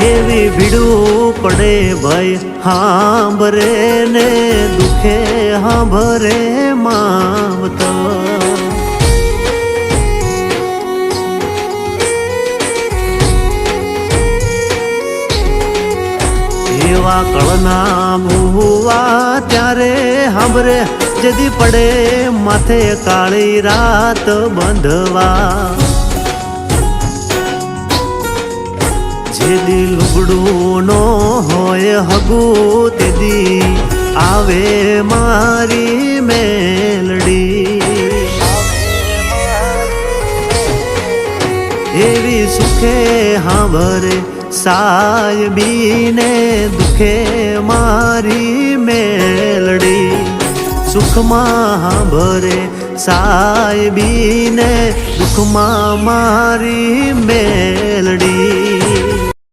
એવી ભીડું પડે ભાઈ હાંભરે ને દુખે હાંભરે માવતર એવા કળના ભૂવા ત્યારે હાંભરે જદી પડે માથે કાળી રાત બંધવા જેદી લુગડું નો હોય હગું તેદી આવે મારી મેલડી એવી સુખે હાંભરે સાયબીને દુખે મારી મેલડી સુખમાં હાંભરે સાયબીને દુખમાં મારી મેલડી